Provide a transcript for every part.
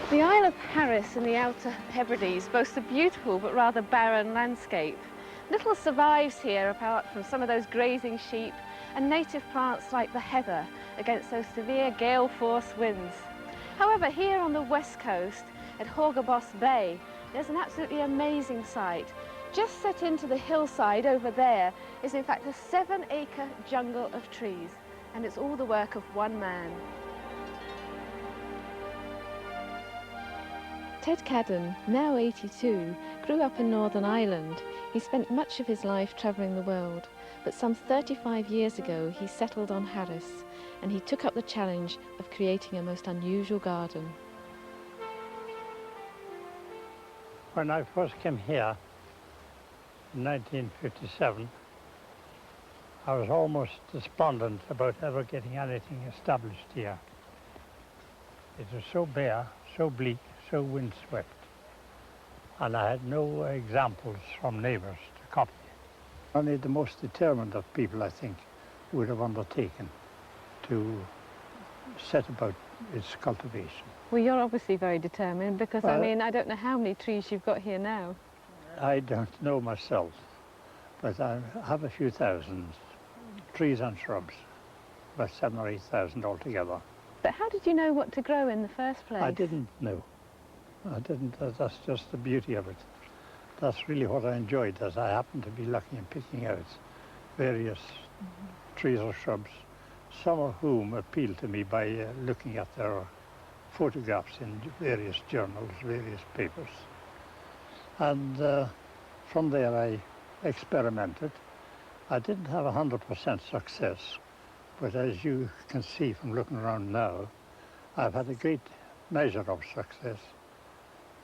The Isle of Harris in the Outer Hebrides boasts a beautiful but rather barren landscape. Little survives here apart from some of those grazing sheep and native plants like the heather against those severe gale-force winds. However, here on the west coast at Horgabos Bay, there's an absolutely amazing sight. Just set into the hillside over there is in fact a 7-acre jungle of trees, and it's all the work of one man. Ted Cadden, now 82, grew up in Northern Ireland. He spent much of his life travelling the world, but some 35 years ago he settled on Harris, and he took up the challenge of creating a most unusual garden. When I first came here in 1957, I was almost despondent about ever getting anything established here. It was so bare, so bleak, so windswept, and I had no examples from neighbours to copy. Only the most determined of people, I think, would have undertaken to set about its cultivation. Well, you're obviously very determined because, I mean, I don't know how many trees you've got here now. I don't know myself, but I have a few thousand trees and shrubs, about 7,000 or 8,000 altogether. But how did you know what to grow in the first place? I didn't know. I didn't. That's just the beauty of it. That's really what I enjoyed, as I happened to be lucky in picking out various trees or shrubs, some of whom appealed to me by looking at their photographs in various journals, various papers. And from there I experimented. I didn't have 100% success, but as you can see from looking around now, I've had a great measure of success,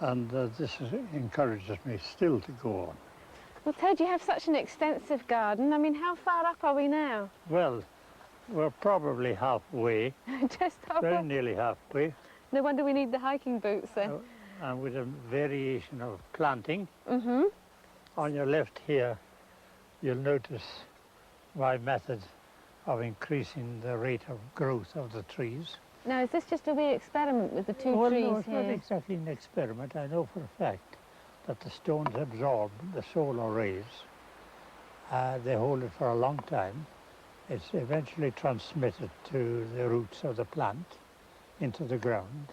and this encourages me still to go on. Well, Ted, you have such an extensive garden. I mean, how far up are we now? Well, we're probably halfway, Just very nearly halfway. No wonder we need the hiking boots then. And with a variation of planting. On your left here, you'll notice my method of increasing the rate of growth of the trees. Now, is this just a wee experiment with the two trees here? No, it's not exactly an experiment. I know for a fact that the stones absorb the solar rays. They hold it for a long time. It's eventually transmitted to the roots of the plant into the ground.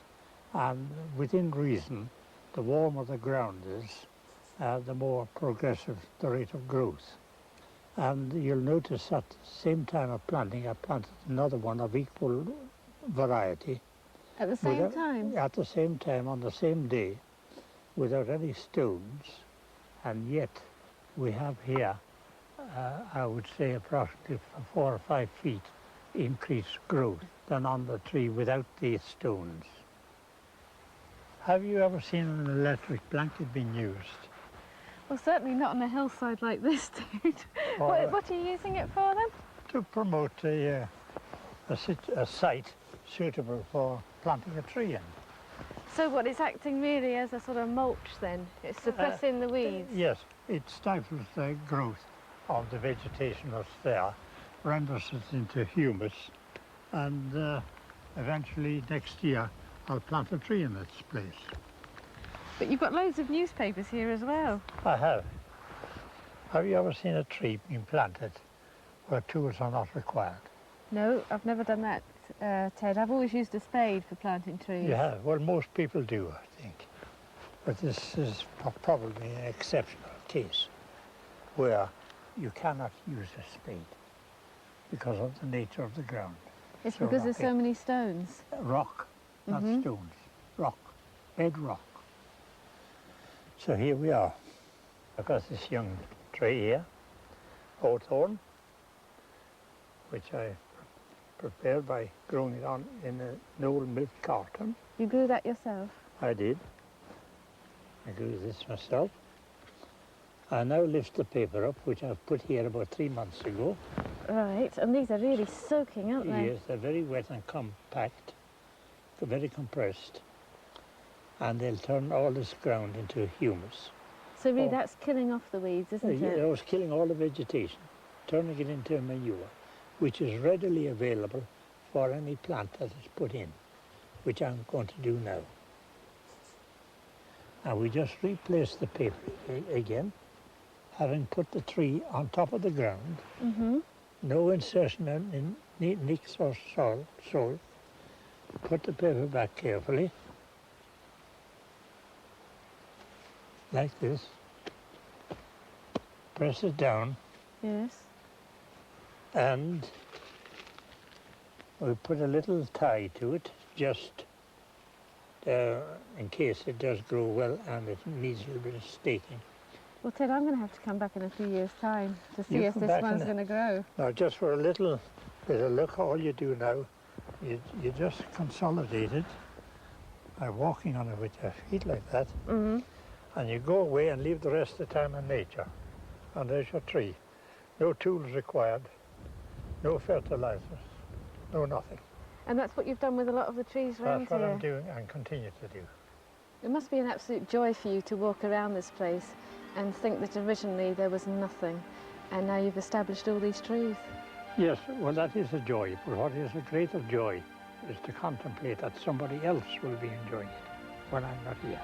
And within reason, the warmer the ground is, the more progressive the rate of growth. And you'll notice at the same time of planting, I planted another one of equal variety. At the same time? At the same time, on the same day, without any stones. And yet, we have here, I would say, approximately 4 or 5 feet increased growth than on the tree without these stones. Have you ever seen an electric blanket being used? Well, certainly not on a hillside like this, dude. What are you using it for, then? To promote a site suitable for planting a tree in. So what, it's acting really as a sort of mulch, then? It's suppressing the weeds? Yes, it stifles the growth of the vegetation that's there, renders it into humus, and eventually next year I'll plant a tree in its place. But you've got loads of newspapers here as well. I have. Have you ever seen a tree being planted where tools are not required? No, I've never done that, Ted. I've always used a spade for planting trees. You have? Well, most people do, I think. But this is probably an exceptional case where you cannot use a spade because of the nature of the ground. It's so because there's so many stones? Rock, not stones. Rock, bedrock. So here we are. I've got this young tree here, hawthorn, which I prepared by growing it on in an old milk carton. You grew that yourself? I did. I grew this myself. I now lift the paper up, which I've put here about 3 months ago. Right, and these are really soaking, aren't they? Yes, they're very wet and compact, very compressed, and they'll turn all this ground into humus. So really that's killing off the weeds, isn't it? Yeah, it was killing all the vegetation, turning it into manure, which is readily available for any plant that is put in, which I'm going to do now. And we just replace the paper again, having put the tree on top of the ground. Mm-hmm. No insertion in nicks or sole. Put the paper back carefully, like this. Press it down, Yes. and we put a little tie to it, just in case it does grow well and it needs a little bit of staking. Well, Ted, I'm going to have to come back in a few years' time to see You if come this back one's in going to grow. Now, just for a little bit of luck, all you do now, you just consolidate it by walking on it with your feet like that, Mm-hmm. and you go away and leave the rest of the time in nature. And there's your tree. No tools required, no fertilizers, no nothing. And that's what you've done with a lot of the trees around That's what here. I'm doing and continue to do. It must be an absolute joy for you to walk around this place and think that originally there was nothing, and now you've established all these trees. Yes, well, that is a joy, but what is a greater joy is to contemplate that somebody else will be enjoying it when I'm not here.